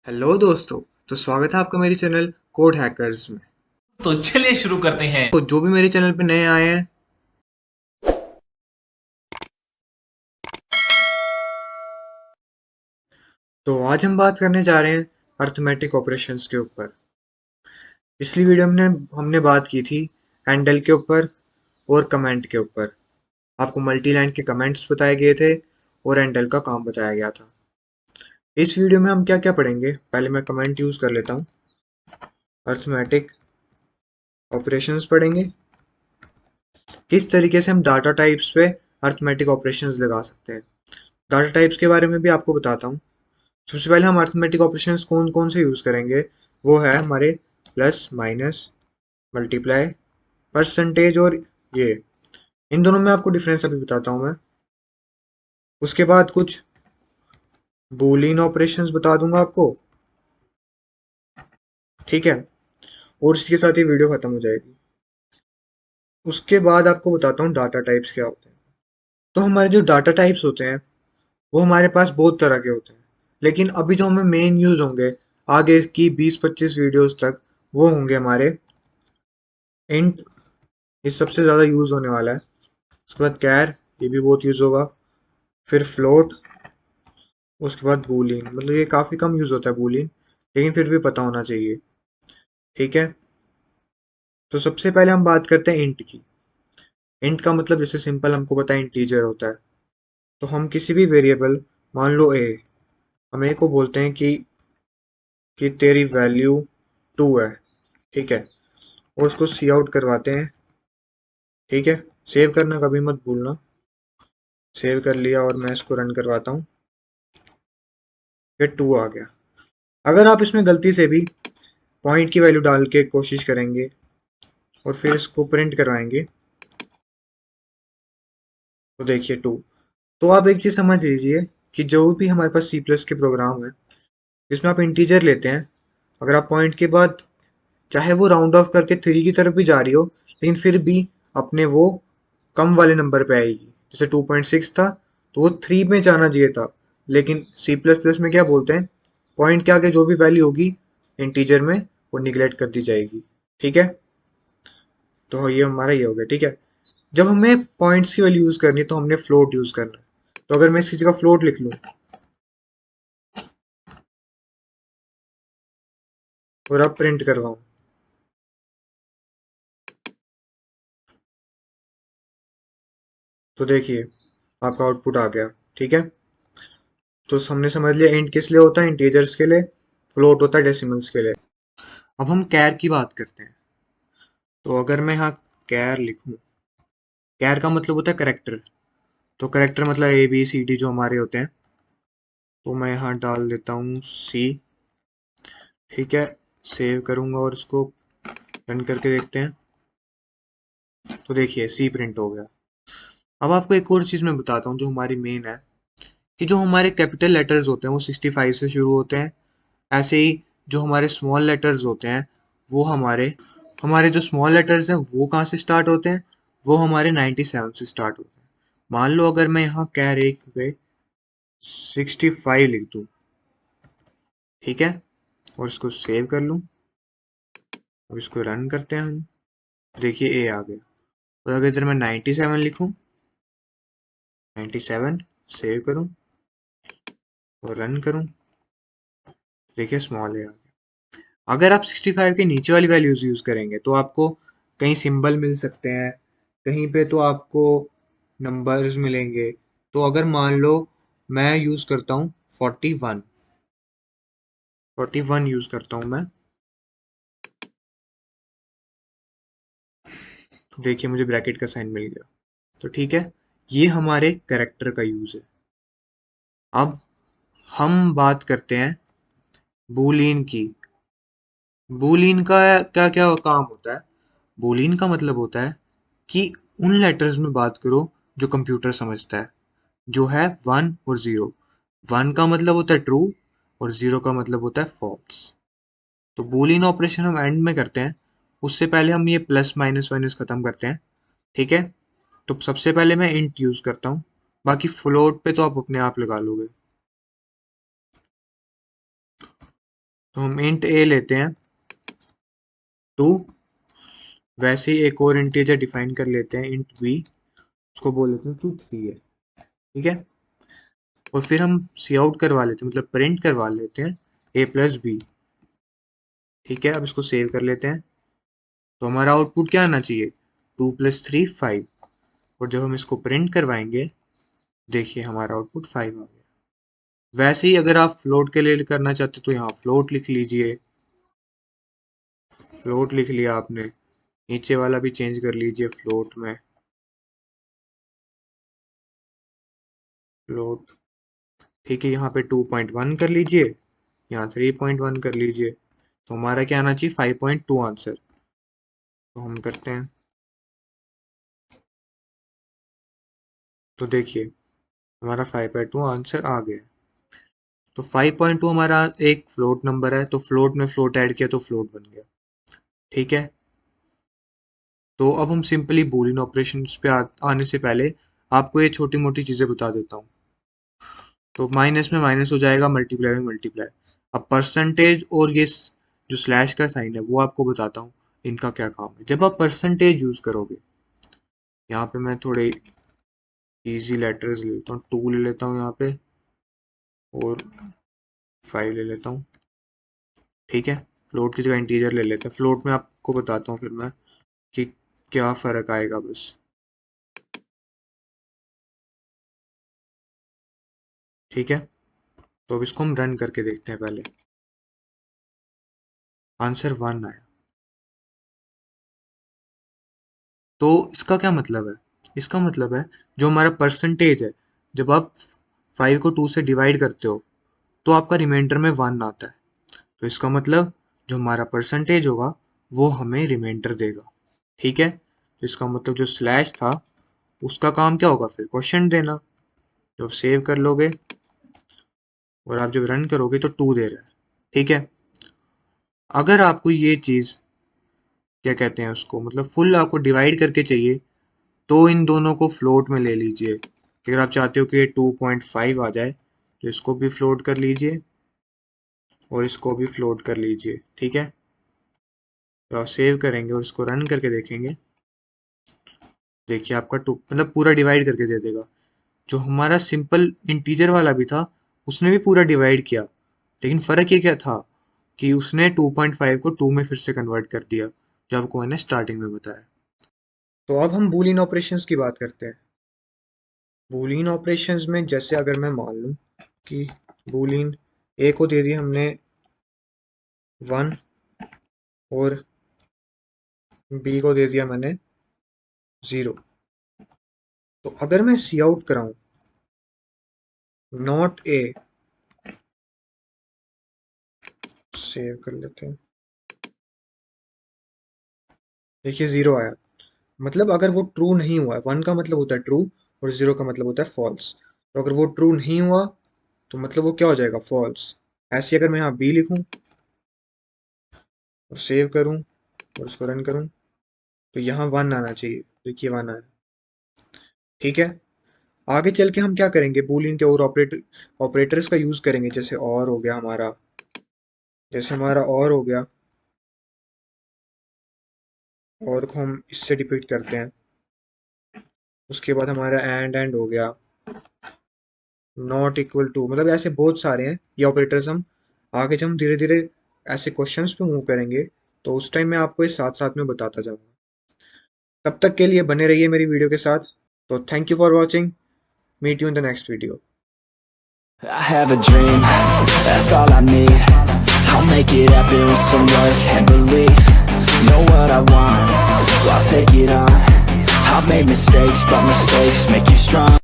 Hello दोस्तों। तो स्वागत है आपका मेरे चैनल कोड हैकर्स में। तो चलिए शुरू करते हैं। तो जो भी मेरे चैनल पे नए आए हैं, तो आज हम बात करने जा रहे हैं अर्थमेटिक ऑपरेशंस के ऊपर। पिछली वीडियो में हमने बात की थी हैंडल के ऊपर और कमेंट के ऊपर। आपको मल्टी लाइन के कमेंट्स बताए गए थे और हैंडल का काम बताया गया था। इस वीडियो में हम क्या क्या पढ़ेंगे, पहले मैं कमेंट यूज कर लेता हूँ। अर्थमेटिक ऑपरेशंस पढ़ेंगे, किस तरीके से हम डाटा टाइप्स पे अर्थमेटिक ऑपरेशंस लगा सकते हैं। डाटा टाइप्स के बारे में भी आपको बताता हूँ। सबसे पहले हम अर्थमेटिक ऑपरेशंस कौन कौन से यूज करेंगे, वो है हमारे प्लस माइनस मल्टीप्लाई परसेंटेज और ये। इन दोनों में आपको डिफरेंस अभी बताता हूँ मैं। उसके बाद कुछ बूलियन ऑपरेशंस बता दूंगा आपको, ठीक है। और इसके साथ ही वीडियो खत्म हो जाएगी। उसके बाद आपको बताता हूँ डाटा टाइप्स क्या होते हैं। तो हमारे जो डाटा टाइप्स होते हैं वो हमारे पास बहुत तरह के होते हैं, लेकिन अभी जो हमें मेन यूज होंगे आगे की 20-25 वीडियोस तक, वो होंगे हमारे इंट। ये सबसे ज़्यादा यूज़ होने वाला है। उसके बाद कैर, ये भी बहुत यूज़ होगा। फिर फ्लोट, उसके बाद बूलियन। मतलब ये काफ़ी कम यूज़ होता है बूलियन, लेकिन फिर भी पता होना चाहिए, ठीक है। तो सबसे पहले हम बात करते हैं इंट की। इंट का मतलब जैसे सिंपल हमको पता है इंटीजर होता है। तो हम किसी भी वेरिएबल, मान लो ए, हम ए को बोलते हैं कि तेरी वैल्यू 2 है, ठीक है। और उसको सी आउट करवाते हैं, ठीक है। सेव करना कभी मत भूलना। सेव कर लिया और मैं इसको रन करवाता हूँ। ये 2 आ गया। अगर आप इसमें गलती से भी पॉइंट की वैल्यू डाल के कोशिश करेंगे और फिर इसको प्रिंट करवाएंगे, तो देखिए 2। तो आप एक चीज समझ लीजिए कि जो भी हमारे पास सी प्लस के प्रोग्राम है जिसमें आप इंटीजर लेते हैं, अगर आप पॉइंट के बाद चाहे वो राउंड ऑफ करके 3 की तरफ भी जा रही हो, लेकिन फिर भी अपने वो कम वाले नंबर पे आएगी। जैसे 2.6 था तो वो 3 में जाना चाहिए था, लेकिन सी प्लस प्लस में क्या बोलते हैं, पॉइंट के आगे जो भी वैल्यू होगी इंटीजर में वो निगलेक्ट कर दी जाएगी, ठीक है। तो ये हमारा ये हो गया, ठीक है। जब हमें पॉइंट्स की वैल्यू यूज करनी है तो हमने फ्लोट यूज करना है। तो अगर मैं इस जगह फ्लोट लिख लूं और अब प्रिंट करवाऊं, तो देखिए आपका आउटपुट आ गया, ठीक है। तो हमने समझ लिया इंट किस लिए होता है, इंटीजर्स के लिए। फ्लोट होता है डेसिमल्स के लिए। अब हम कैर की बात करते हैं। तो अगर मैं यहाँ कैर लिखूं, कैर का मतलब होता है करेक्टर। तो करेक्टर मतलब ए बी सी डी जो हमारे होते हैं। तो मैं यहाँ डाल देता हूँ सी, ठीक है। सेव करूंगा और इसको रन करके देखते हैं। तो देखिए सी प्रिंट हो गया। अब आपको एक और चीज मैं बताता हूँ जो हमारी मेन है, कि जो हमारे कैपिटल लेटर्स होते हैं वो 65 से शुरू होते हैं। ऐसे ही जो हमारे स्मॉल लेटर्स होते हैं वो हमारे हमारे जो स्मॉल लेटर्स हैं वो कहाँ से स्टार्ट होते हैं, वो हमारे 97 से स्टार्ट होते हैं। मान लो अगर मैं यहाँ कैर एक पे 65 लिख दूँ, ठीक है, और इसको सेव कर लूँ। अब इसको रन करते हैं हम। देखिए ए आ गया। और अगर इधर मैं 97 लिखूँ, 97 सेव करूँ और रन करूँ, देखिए स्मॉल ए आ गया। अगर आप 65 के नीचे वाली वैल्यूज यूज करेंगे तो आपको कहीं सिंबल मिल सकते हैं, कहीं पे तो आपको नंबर्स मिलेंगे। तो अगर मान लो मैं यूज करता हूँ 41, 41 यूज करता हूँ मैं, तो देखिए मुझे ब्रैकेट का साइन मिल गया। तो ठीक है, ये हमारे कैरेक्टर का यूज है। अब हम बात करते हैं बूलियन की। बूलियन का क्या क्या काम होता है। बूलियन का मतलब होता है कि उन लेटर्स में बात करो जो कंप्यूटर समझता है, जो है 1 और 0। 1 का मतलब होता है ट्रू और 0 का मतलब होता है फॉल्स। तो बूलियन ऑपरेशन हम एंड में करते हैं, उससे पहले हम ये प्लस माइनस माइनस खत्म करते हैं, ठीक है। तो सबसे पहले मैं इंट यूज करता हूँ, बाकी फ्लोट पे तो आप अपने आप लगा लोगे। तो हम इंट ए लेते हैं 2, वैसे ही एक और इंटीजर डिफाइन कर लेते हैं इंट बी, उसको बोल लेते हैं 2 3 है, ठीक है। और फिर हम सी आउट करवा लेते हैं, मतलब प्रिंट करवा लेते हैं ए प्लस बी, ठीक है। अब इसको सेव कर लेते हैं। तो हमारा आउटपुट क्या आना चाहिए, 2 + 3 5, और जब हम इसको प्रिंट करवाएंगे देखिए हमारा आउटपुट 5 आ गया। वैसे ही अगर आप फ्लोट के लिए करना चाहते तो यहाँ फ्लोट लिख लीजिए, फ्लोट लिख लिया आपने, नीचे वाला भी चेंज कर लीजिए फ्लोट में, फ्लोट, ठीक है। यहाँ पे 2.1 कर लीजिए, यहाँ 3.1 कर लीजिए, तो हमारा क्या आना चाहिए 5.2 आंसर। तो हम करते हैं, तो देखिए हमारा 5.2 आंसर आ गया। तो 5.2 हमारा एक फ्लोट नंबर है, तो फ्लोट में फ्लोट ऐड किया तो फ्लोट बन गया, ठीक है। तो अब हम सिंपली बूलियन ऑपरेशंस पे आने से पहले आपको ये छोटी मोटी चीज़ें बता देता हूँ। तो माइनस में माइनस हो जाएगा, मल्टीप्लाई में मल्टीप्लाई। अब परसेंटेज और ये जो स्लैश का साइन है वो आपको बताता हूँ इनका क्या काम है। जब आप परसेंटेज यूज़ करोगे, यहाँ पे मैं थोड़े इजी लेटर्स ले लेता हूँ, 2 ले लेता हूँ यहाँ पे और 5 ले लेता हूँ, ठीक है। फ्लोट की जगह इंटीजर ले लेते हैं। फ्लोट में आपको बताता हूँ फिर मैं कि क्या फ़र्क आएगा बस, ठीक है। तो अब इसको हम रन करके देखते हैं पहले। आंसर 1 आया। तो इसका क्या मतलब है, इसका मतलब है जो हमारा परसेंटेज है, जब आप 5 को 2 से डिवाइड करते हो तो आपका रिमाइंडर में 1 आता है। तो इसका मतलब जो हमारा परसेंटेज होगा वो हमें रिमाइंडर देगा, ठीक है। तो इसका मतलब जो स्लैश था उसका काम क्या होगा, फिर क्वेश्चन देना। जब सेव कर लोगे और आप जब रन करोगे तो 2 दे रहा है, ठीक है। अगर आपको ये चीज़ क्या कहते हैं उसको, मतलब फुल आपको डिवाइड करके चाहिए तो इन दोनों को फ्लोट में ले लीजिए। अगर आप चाहते हो कि ये 2.5 आ जाए तो इसको भी फ्लोट कर लीजिए और इसको भी फ्लोट कर लीजिए, ठीक है। तो आप सेव करेंगे और इसको रन करके देखेंगे, देखिए आपका 2 मतलब पूरा डिवाइड करके दे देगा। जो हमारा सिंपल इंटीजर वाला भी था उसने भी पूरा डिवाइड किया, लेकिन फ़र्क ये क्या था कि उसने 2.5 को 2 में फिर से कन्वर्ट कर दिया, जो आपको मैंने स्टार्टिंग में बताया। तो अब हम बूलियन ऑपरेशंस की बात करते हैं। बूलियन ऑपरेशंस में जैसे अगर मैं मान लूँ कि बूलियन ए को दे दिया हमने 1 और बी को दे दिया मैंने 0, तो अगर मैं सी आउट कराऊं नॉट ए, सेव कर लेते हैं, देखिए 0 आया। मतलब अगर वो ट्रू नहीं हुआ, 1 का मतलब होता है ट्रू और 0 का मतलब होता है फॉल्स। तो अगर वो ट्रू नहीं हुआ तो मतलब वो क्या हो जाएगा, फॉल्स। ऐसे अगर मैं यहाँ बी लिखूं और सेव करूं और उसको रन करूं तो यहाँ 1 आना चाहिए, देखिए 1 आया, ठीक है। आगे चल के हम क्या करेंगे, बूलियन के और ऑपरेटर्स का यूज करेंगे, जैसे और हो गया हमारा, जैसे हमारा और हो गया, और को हम इससे डिपिक्ट करते हैं। उसके बाद हमारा एंड हो गया, नॉट इक्वल टू, मतलब ऐसे बहुत सारे हैं ये ऑपरेटर्स। हम आगे जब हम धीरे धीरे ऐसे क्वेश्चंस पे मूव करेंगे तो उस टाइम मैं आपको ये साथ साथ में बताता जाऊंगा। तब तक के लिए बने रहिए मेरी वीडियो के साथ। तो thank you for watching, meet you in the next video. I have a dream, that's all I need. I'll make it happen with some work and belief. Know what I want, so I'll take it on. I've made mistakes, but mistakes make you strong.